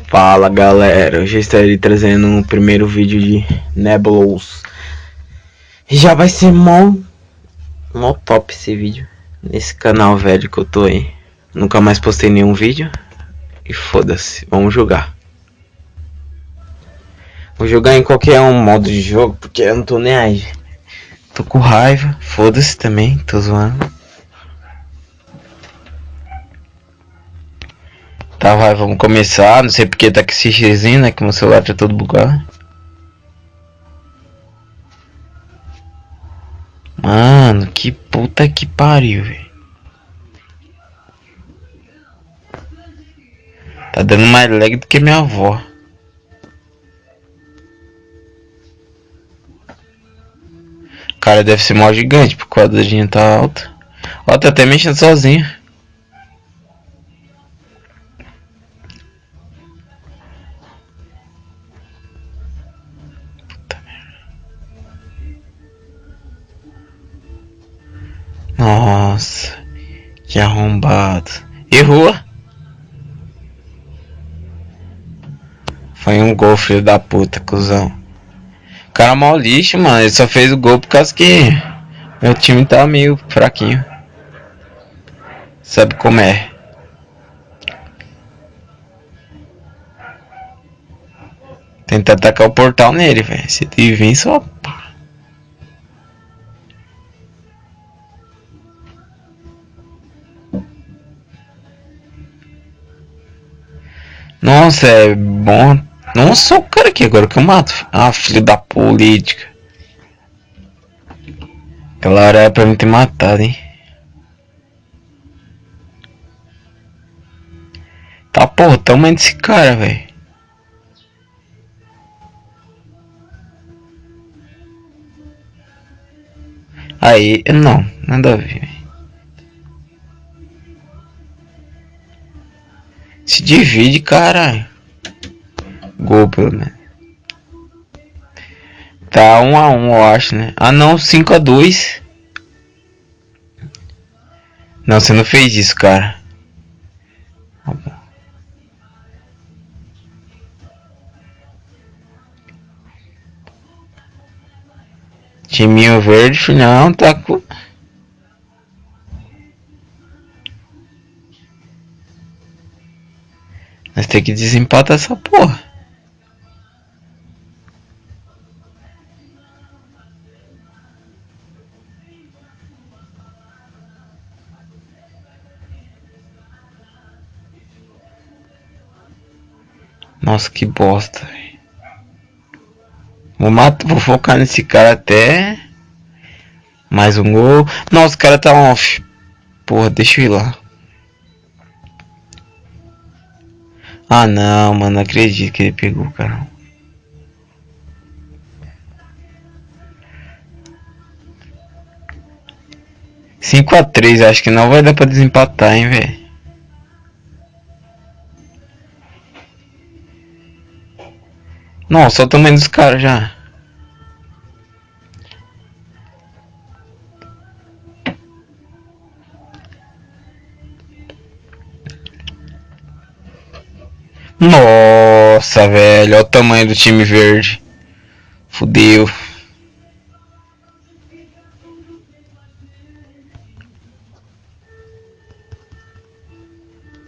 Fala galera, hoje eu estarei trazendo um primeiro vídeo de Nebulous. Já vai ser mó top esse vídeo. Nesse canal velho que eu tô aí. Nunca mais postei nenhum vídeo. E foda-se, vamos jogar. Vou jogar em qualquer modo de jogo, porque eu não tô nem aí. Tô com raiva, foda-se também, tô zoando. Tá, vai, vamos começar. Não sei porque tá com esse xizinho, né? Que meu celular tá todo bugado. Mano, que puta que pariu, velho. Tá dando mais lag do que minha avó. Cara, deve ser mó gigante, porque o quadradinho tá alto. Ó, tá até mexendo sozinho. Nossa, que arrombado. Errou. Foi um gol, filho da puta, cuzão. O cara mal lixo, mano. Ele só fez o gol por causa que meu time tá meio fraquinho. Sabe como é? Tenta atacar o portal nele, velho. Se ele vir, só pá. Nossa, é bom. Nossa, o cara aqui agora que eu mato. Ah, filho da política. Aquela hora é pra me ter matado, hein. Tá, porra, o tamanho desse cara, velho. Aí, não, nada a ver. Se divide, caralho. Gol, pelo menos. Tá 1 a 1, eu acho, né? Ah, não, 5 a 2. Não, você não fez isso, cara. Tá bom. Timinho verde, final, tá com... Nós tem que desempatar essa porra. Nossa, que bosta, velho. Vou focar nesse cara até... Mais um gol. Nossa, o cara tá off. Porra, deixa eu ir lá. Ah, não, mano, não acredito que ele pegou o cara. Cinco a 3, acho que não vai dar pra desempatar, hein, velho. Nossa, olha o tamanho dos caras já. Nossa, velho, olha o tamanho do time verde. Fudeu.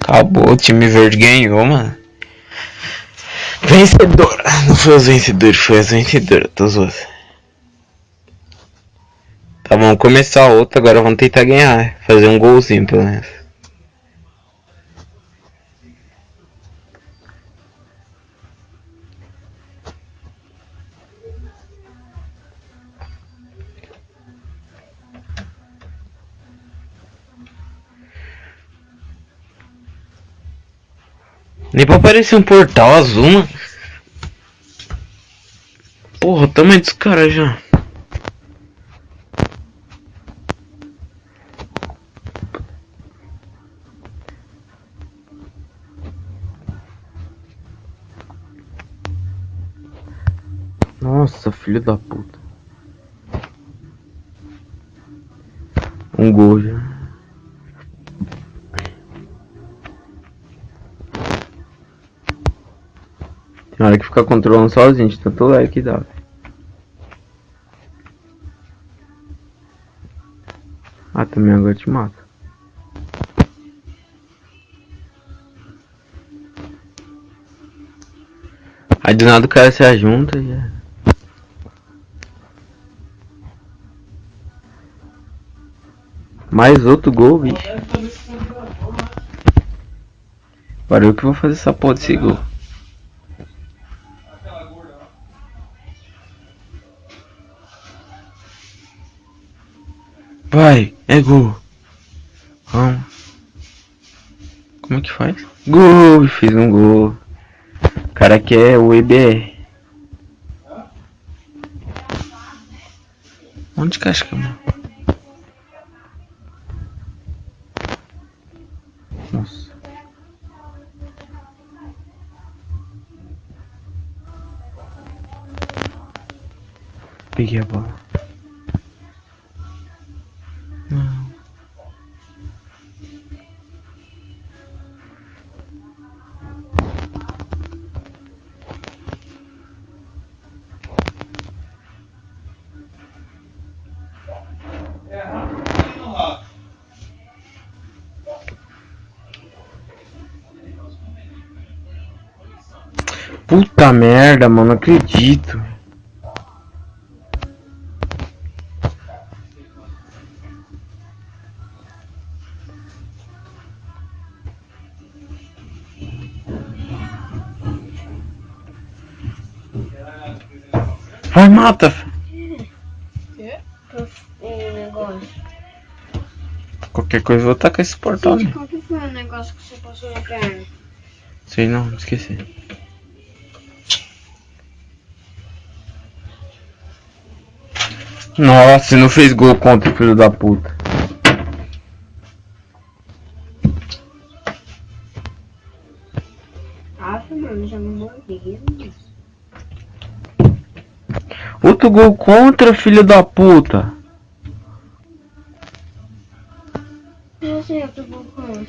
Acabou, o time verde ganhou, mano. Vencedora. Não foi os vencedores, foi as vencedoras, tô zoando. Tá, vamos começar outra, agora vamos tentar ganhar. Fazer um golzinho, pelo menos. Nem pra aparecer um portal azul, mano. Porra, o tamanho dos caras já. Nossa, filho da puta. Um gol já. Na hora que ficar controlando sozinho, de tanto like que dá. Ah, também agora te mato. Aí do nada o cara se ajunta e é. Mais outro gol, bicho. Agora eu que vou fazer essa porra desse gol. Vai, é gol. Vamos. Como é que faz? Gol, fiz um gol. O cara quer o EBR. Onde que acha que é? Nossa. Peguei a bola. Não. Puta merda, mano, não acredito. Vai, mata. O negócio. Qualquer coisa eu vou tacar esse portal, né? Qual que foi o negócio que você passou na perna? Sei não, esqueci. Nossa, você não fez gol contra o filho da puta. Nossa, mano, já me morri. Outro gol contra, filho da puta. Eu sei, eu tô voltando.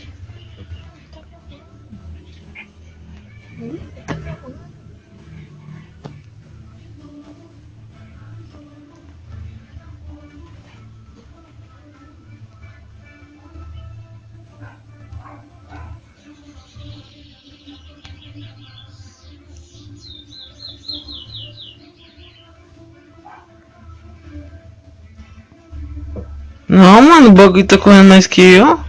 Não, mano, o bagulho tá correndo mais que eu.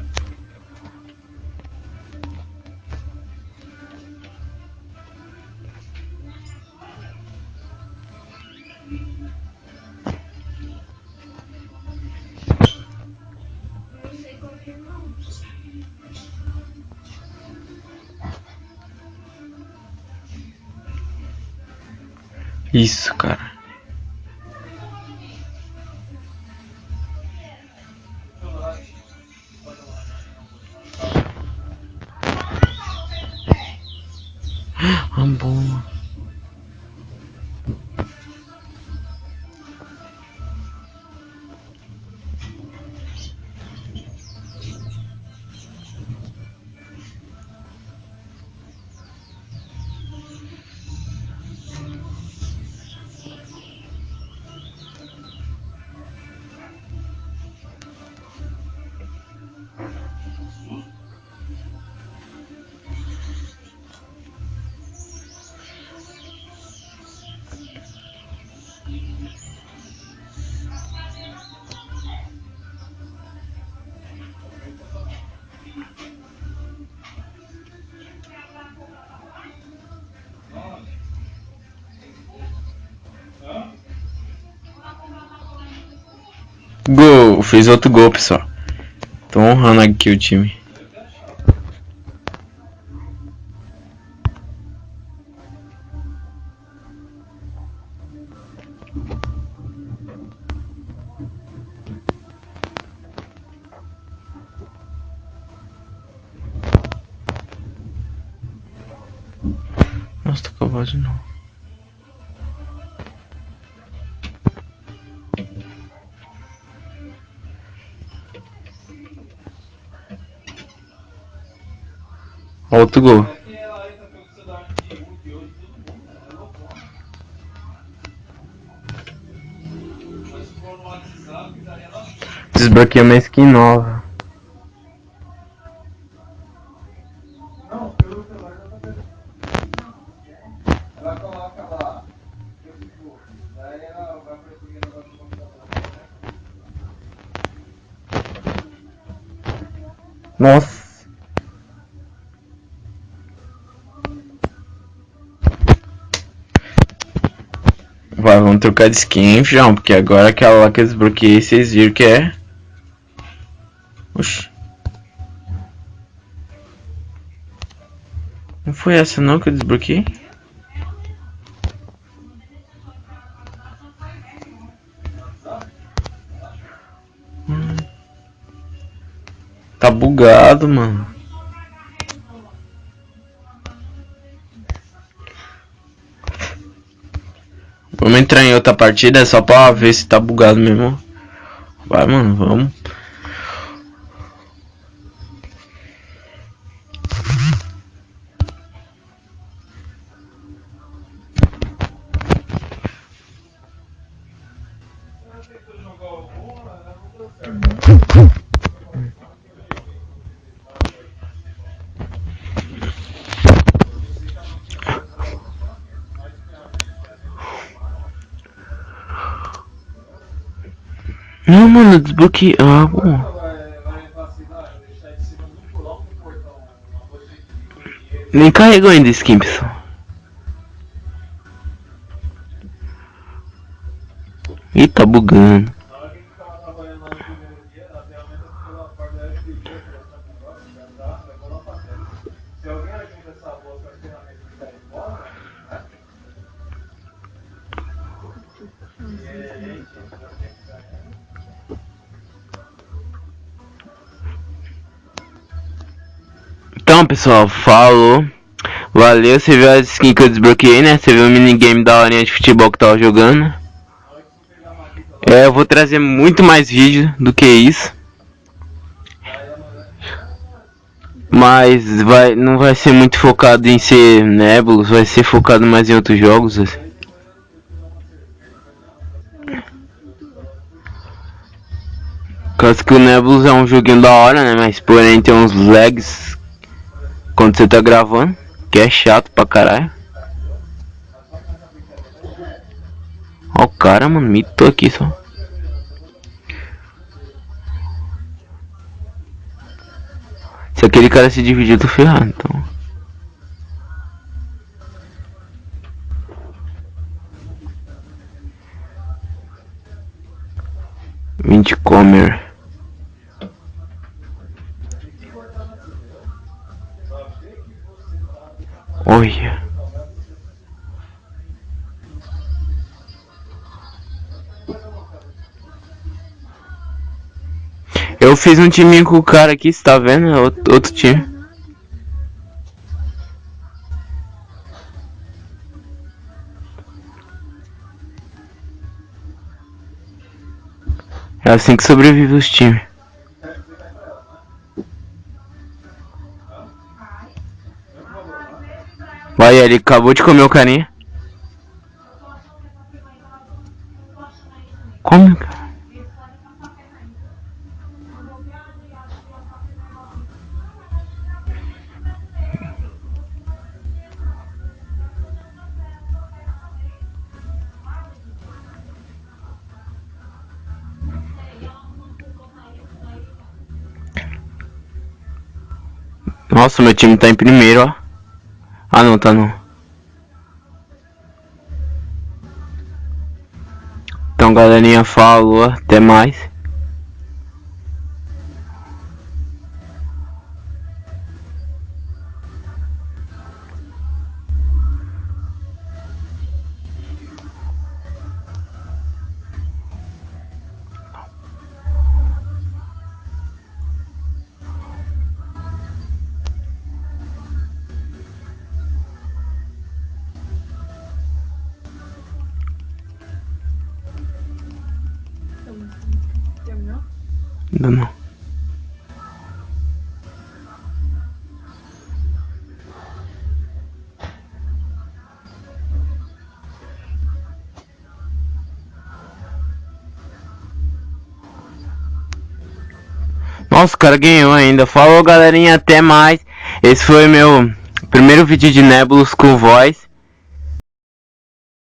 Não sei qual que é, não. Isso, cara. A bola. Gol, fez outro gol, pessoal. Tô honrando aqui o time. Nossa, tô com a bola de novo. Outro gol. desbloqueei uma skin nova. Nossa. Vai, vamos trocar de skin, João, porque agora aquela lá que eu desbloqueei, vocês viram que é... Oxi. Não foi essa não que eu desbloqueei? Tá bugado, mano. Vamos entrar em outra partida só pra ver se tá bugado mesmo. Vai, mano, vamos. Não, mano, desbloqueei. Ah, bom. Nem carregou ainda skin, pessoal. Ih, tá bugando. Então, pessoal, falou. Valeu, você viu as skins que eu desbloqueei, né? Você viu o minigame da horinha de futebol que eu tava jogando. É, eu vou trazer muito mais vídeo do que isso. Mas não vai ser muito focado em ser Nebulous, vai ser focado mais em outros jogos. Assim. Caso que o Nebulous é um joguinho da hora, né? Mas porém tem uns lags quando você tá gravando, que é chato pra caralho. Ó o cara, mano, mitou aqui só. Se aquele cara se dividir, eu tô ferrado, então. Comer. Olha. Eu fiz um timinho com o cara aqui, você tá vendo? Outro time. É assim que sobrevive os times. Vai, ele acabou de comer o carinha. Come, cara. Nossa, meu time tá em primeiro, ó. Ah, não, tá não. Então, galerinha, falou. Até mais. Ainda não. Nossa, o cara ganhou ainda. Falou, galerinha, até mais. Esse foi meu primeiro vídeo de Nebulous com voz.